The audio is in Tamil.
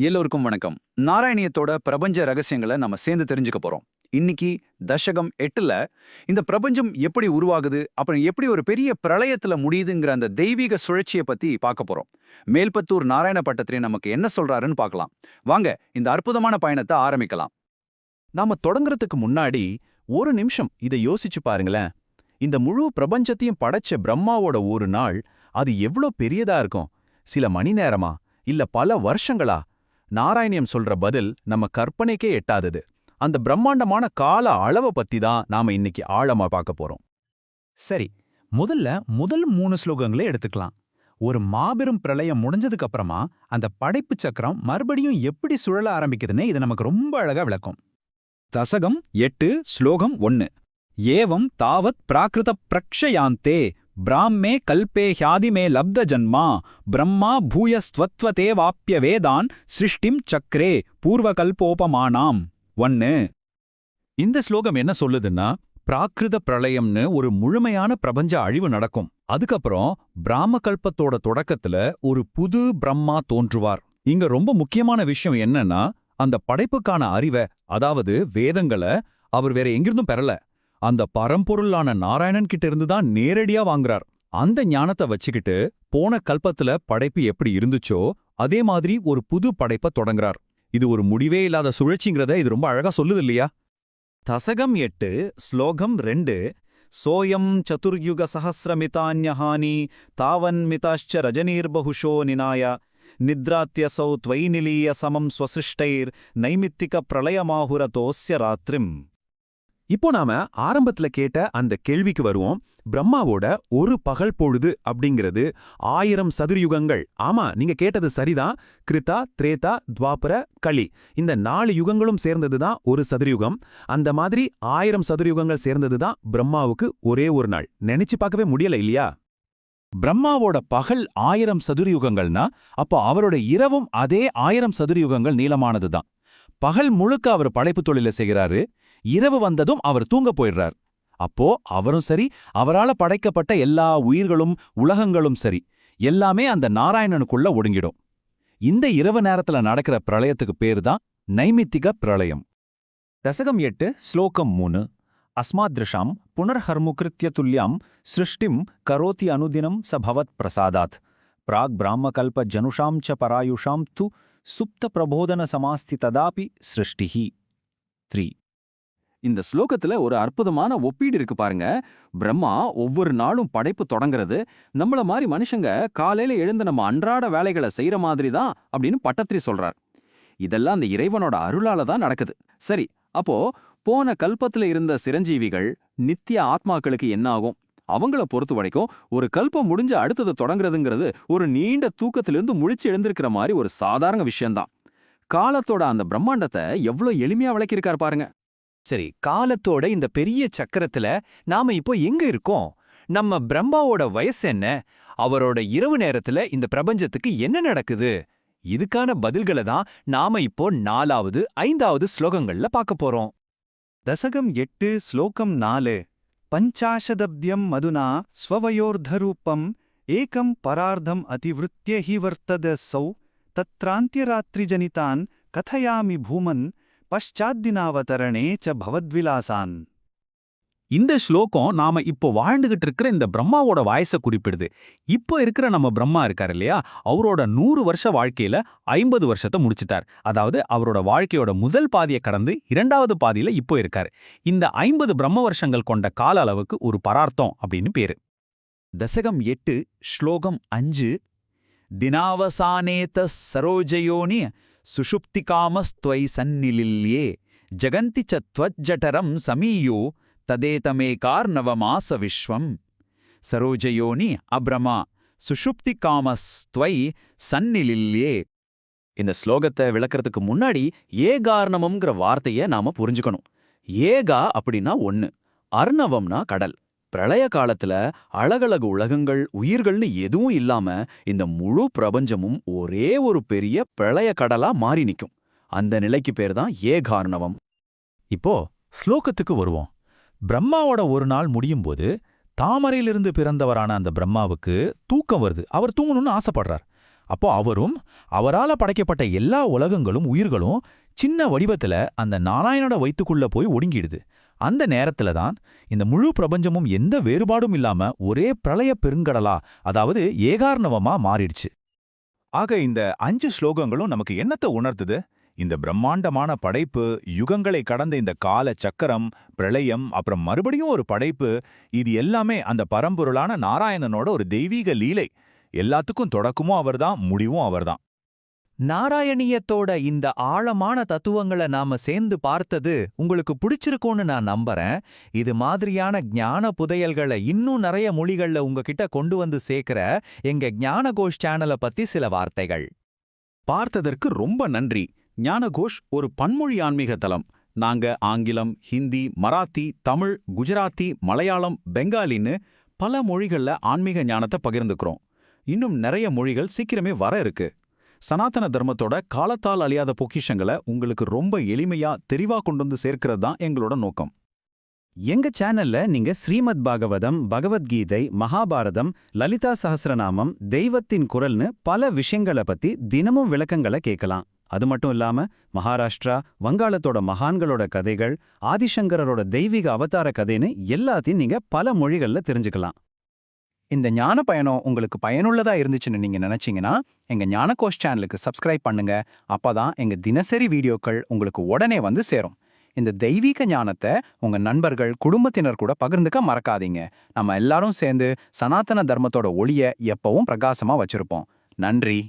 எல்லோருக்கும் வணக்கம். நாராயணியத்தோட பிரபஞ்ச ரகசியங்களை நம்ம சேர்ந்து தெரிஞ்சுக்க போறோம். இன்னைக்கு தசகம் 8ல இந்த பிரபஞ்சம் எப்படி உருவாகுது, அப்புறம் எப்படி ஒரு பெரிய பிரளயத்துல முடியுதுங்கிற அந்த தெய்வீக சுழற்சியை பத்தி பார்க்க போறோம். மேல்பத்தூர் நாராயண பட்டத்திரி நமக்கு என்ன சொல்றாருன்னு பார்க்கலாம். வாங்க இந்த அற்புதமான பயணத்தை ஆரம்பிக்கலாம். நாம தொடங்குறதுக்கு முன்னாடி ஒரு நிமிஷம் இதை யோசிச்சு பாருங்களேன். இந்த முழு பிரபஞ்சத்தையும் படைச்ச பிரம்மாவோட ஒரு நாள் அது எவ்ளோ பெரியதா இருக்கும்? சில மணி நேரமா இல்ல பல வருஷங்களா? நாராயணியம் சொல்ற பதில் நம்ம கற்பனைக்கே எட்டாதது. அந்த பிரம்மாண்டமான கால அளவை பத்தி தான் நாம இன்னைக்கு ஆழமா பார்க்க போறோம். சரி, முதல் 3 ஸ்லோகங்களே எடுத்துக்கலாம். ஒரு மாபெரும் பிரளயம் முடிஞ்சதுக்கு அப்புறமா அந்த படைப்பு சக்கரம் மறுபடியும் எப்படி சுழல ஆரம்பிக்குதுன்னு இது நமக்கு ரொம்ப அழகா விளக்கும். தசகம் 8 ஸ்லோகம் 1. ஏவம் தாவத் பிராகிருத பிரக்ஷயாந்தே பிராமே கல்பே ஹ்யாதிமே லப்த ஜன்மா பிரம்மா பூயஸ்த்வத்வதே வாப்பிய வேதான் சிருஷ்டிம் சக்ரே பூர்வகல்போபமானாம். 1. இந்த ஸ்லோகம் என்ன சொல்லுதுன்னா, பிராகிருத பிரளயம்னு ஒரு முழுமையான பிரபஞ்ச அழிவு நடக்கும். அதுக்கப்புறம் பிராம கல்பத்தோட தொடக்கத்துல ஒரு புது பிரம்மா தோன்றுவார். இங்க ரொம்ப முக்கியமான விஷயம் என்னன்னா, அந்த படைப்புக்கான அறிவை, அதாவது வேதங்களை அவர் வேற எங்கிருந்தும் பெறல. அந்த பரம்பொருளான நாராயணன் கிட்ட இருந்து தான் நேரடியா வாங்குறார். அந்த ஞானத்தை வச்சுக்கிட்டு போன கல்பத்துல படைப்பு எப்படி இருந்துச்சோ அதே மாதிரி ஒரு புது படைப்பை தொடங்குறார். இது ஒரு முடிவே இல்லாத சுழற்சிங்கிறத இது ரொம்ப அழகா சொல்லுது இல்லையா? தசகம் 8 ஸ்லோகம் 2. சோயம் சதுர்யுக சஹஸ்ரமிதான்யஹானி தாவன்மிதாச்ச ரஜனீர்பகுஷோ நினாய நித்ராத்யசௌ த்வைநிலீய சமம் ஸ்வசிஷ்டைர் நைமித்திக பிரளயமாஹுரதோஸ்ய ராத்ரிம். இப்போ நாம ஆரம்பத்துல கேட்ட அந்த கேள்விக்கு வருவோம். பிரம்மாவோட ஒரு பகல் பொழுது அப்படிங்கிறது 1000 சதுர்யுகங்கள். ஆமா, நீங்க கேட்டது சரிதான். கிருதா, திரேதா, துவாபர, கலி, இந்த 4 யுகங்களும் சேர்ந்ததுதான் ஒரு சதுர்யுகம். அந்த மாதிரி 1000 சதுர்யுகங்கள் சேர்ந்ததுதான் பிரம்மாவுக்கு ஒரே ஒரு நாள். நினைச்சு பார்க்கவே முடியல இல்லையா? பிரம்மாவோட பகல் 1000 சதுர்யுகங்கள்னா அப்போ அவரோட இரவும் அதே 1000 சதுர்யுகங்கள் நீளமானதுதான். பகல் முழுக்க அவர் படைப்பு தொழில செய்கிறாரு. இரவு வந்ததும் அவர் தூங்க போயிடுறார். அப்போ அவரும் சரி, அவரால படைக்கப்பட்ட எல்லா உயிர்களும் உலகங்களும் சரி, எல்லாமே அந்த நாராயணனுக்குள்ள ஒடுங்கிடும். இந்த இரவு நேரத்துல நடக்கிற பிரளயத்துக்கு பேரு தான் நைமித்திக பிரளயம். தசகம் 8 ஸ்லோகம் 3. அஸ்மாத்ருஷாம் புனர்ஹர்முகிருத்ய துல்யாம் சிருஷ்டிம் கரோதி அனுதினம் சபவத் பிரசாதாத் பிராக் பிராமகல்ப ஜனுஷாம் ச பராயுஷாம் து சுப்த பிரபோதன சமாஸ்தி ததாபி சிருஷ்டிஹி. 3. இந்த ஸ்லோகத்துல ஒரு அற்புதமான ஒப்பீடு இருக்கு பாருங்க. பிரம்மா ஒவ்வொரு நாளும் படைப்பு தொடங்குறது நம்மள மாதிரி மனுஷங்க காலையில எழுந்து நம்ம அன்றாட வேலைகளை செய்யற மாதிரி தான் அப்படின்னு பட்டத்திரி சொல்றார். இதெல்லாம் அந்த இறைவனோட அருளால தான் நடக்குது. சரி, அப்போ போன கல்பத்துல இருந்த சிரஞ்சீவிகள் நித்திய ஆத்மாக்களுக்கு என்ன ஆகும்? அவங்கள பொறுத்த வரைக்கும் ஒரு கல்பம் முடிஞ்சு அடுத்தது தொடங்குறதுங்கிறது ஒரு நீண்ட தூக்கத்திலிருந்து முழிச்சு எழுந்திருக்கிற மாதிரி ஒரு சாதாரண விஷயம்தான். காலத்தோட அந்த பிரம்மாண்டத்தை எவ்வளவு எளிமையா விளக்கியிருக்காரு பாருங்க. சரி, காலத்தோட இந்த பெரிய சக்கரத்துல நாம இப்போ எங்க இருக்கோம்? நம்ம பிரம்மாவோட வயசு என்ன? அவரோட இரவு நேரத்துல இந்த பிரபஞ்சத்துக்கு என்ன நடக்குது? இதுக்கான பதில்களை தான் நாம இப்போ 4வது 5வது ஸ்லோகங்கள்ல பார்க்க போறோம். தசகம் 8 ஸ்லோகம் 4. பஞ்சாஷதப்யம் மதுனா ஸ்வவயோர்தரூபம் ஏகம் பரார்த்தம் அதிவிருத்திய ஹி வர்த்தத சௌ தத்ராந்தியராத்ரிஜனிதான் கதயாமி பூமன் பஷ்சாத்தினாவதரணே ச பவத்விலாசான். இந்த ஸ்லோகம் நாம இப்போ வாழ்ந்துகிட்டு இருக்கிற இந்த பிரம்மாவோட வயசை குறிப்பிடுது. இப்போ இருக்கிற நம்ம பிரம்மா இருக்காரு இல்லையா, அவரோட 100 வருஷ வாழ்க்கையில 50 வருஷத்தை முடிச்சிட்டார். அதாவது அவரோட வாழ்க்கையோட முதல் பாதியை கடந்து 2வது பாதியில இப்போ இருக்காரு. இந்த 50 பிரம்ம வருஷங்கள் கொண்ட கால அளவுக்கு ஒரு பரார்த்தம் அப்படின்னு பேரு. தசகம் 8 ஸ்லோகம் 5. தினாவசானேத சரோஜயோனி சுஷுப்திகாமஸ்த்வை சந்நிலில்யே ஜகந்தி ச த்வஜ்ஜடரம் சமீயோ ததேதமேகார்ணவமாச விஸ்வம். சரோஜயோனி அப்ரமா சுஷுப்திகாமஸ்த்வை சந்நிலில்யே. இந்த ஸ்லோகத்தை விளக்கறதுக்கு முன்னாடி ஏகார்ணவம்ங்கிற வார்த்தையை நாம புரிஞ்சுக்கணும். ஏகா அப்படின்னா 1, அர்ணவம்னா கடல். பிரளய காலத்துல அழகழகு உலகங்கள் உயிர்கள்னு எதுவும் இல்லாம இந்த முழு பிரபஞ்சமும் ஒரே ஒரு பெரிய பிரளய கடலா மாறி நிற்கும். அந்த நிலைக்கு பேர் தான் ஏகார்ணவம். இப்போ ஸ்லோகத்துக்கு வருவோம். பிரம்மாவோட ஒரு நாள் முடியும் போது தாமரையிலிருந்து பிறந்தவரான அந்த பிரம்மாவுக்கு தூக்கம் வருது. அவர் தூங்கணும்னு ஆசைப்படுறார். அப்போ அவரால படைக்கப்பட்ட எல்லா உலகங்களும் உயிர்களும் சின்ன வடிவத்துல அந்த நாராயணோட வயித்துக்குள்ள போய் ஒடுங்கிடுது. அந்த நேரத்துல தான் இந்த முழு பிரபஞ்சமும் எந்த வேறுபாடும் இல்லாம ஒரே பிரளய பெருங்கடலா, அதாவது ஏகார்ணவமா மாறிடுச்சு. ஆக இந்த 5 ஸ்லோகங்களும் நமக்கு என்னத்தை உணர்த்துது? இந்த பிரம்மாண்டமான படைப்பு, யுகங்களை கடந்த இந்த கால சக்கரம், பிரளயம், அப்புறம் மறுபடியும் ஒரு படைப்பு, இது எல்லாமே அந்த பரம்பொருளான நாராயணனோட ஒரு தெய்வீக லீலை. எல்லாத்துக்கும் தொடக்கமும் அவர்தான், முடிவும் அவர்தான். நாராயணியத்தோட இந்த ஆழமான தத்துவங்களை நாம சேர்ந்து பார்த்தது உங்களுக்கு பிடிச்சிருக்கும்னு நான் நம்புறேன். இது மாதிரியான ஞான புதையல்களை இன்னும் நிறைய மொழிகள்ல உங்ககிட்ட கொண்டு வந்து சேர்க்கிற எங்க ஞானகோஷ் சேனலை பத்தி சில வார்த்தைகள். பார்த்ததற்கு ரொம்ப நன்றி. ஞானகோஷ் ஒரு பன்மொழி ஆன்மீக தளம். நாங்க ஆங்கிலம், ஹிந்தி, மராத்தி, தமிழ், குஜராத்தி, மலையாளம், பெங்காலின்னு பல மொழிகள்ல ஆன்மீக ஞானத்தை பகிர்ந்துக்கிறோம். இன்னும் நிறைய மொழிகள் சீக்கிரமே வர இருக்கு. சனாதன தர்மத்தோட காலத்தால் அழியாத பொக்கிஷங்களை உங்களுக்கு ரொம்ப எளிமையா தெளிவா கொண்டு வந்து சேர்க்கிறது தான் எங்களோட நோக்கம். எங்க சேனல்ல நீங்க ஸ்ரீமத் பாகவதம், பகவத்கீதை, மகாபாரதம், லலிதா சஹஸ்ரநாமம், தெய்வத்தின் குரல்னு பல விஷயங்களை பத்தி தினமும் விளக்கங்களை கேட்கலாம். அது மட்டும் இல்லாம மகாராஷ்டிரா, வங்காளத்தோட மகான்களோட கதைகள், ஆதிசங்கரோட தெய்வீக அவதார கதைன்னு எல்லாத்தையும் நீங்க பல மொழிகள்ல தெரிஞ்சுக்கலாம். இந்த ஞான பயணம் உங்களுக்கு பயனுள்ளதா இருந்துச்சுன்னு நீங்க நினைச்சீங்கன்னா எங்க ஞானகோஷ் சேனலுக்கு சப்ஸ்கிரைப் பண்ணுங்க. அப்பதான் எங்க தினசரி வீடியோக்கள் உங்களுக்கு உடனே வந்து சேரும். இந்த தெய்வீக ஞானத்தை உங்க நண்பர்கள், குடும்பத்தினர் கூட பகிர்ந்துக்க மறக்காதீங்க. நம்ம எல்லாரும் சேர்ந்து சனாதன தர்மத்தோட ஒளியை எப்பவும் பிரகாசமா வச்சிருப்போம். நன்றி.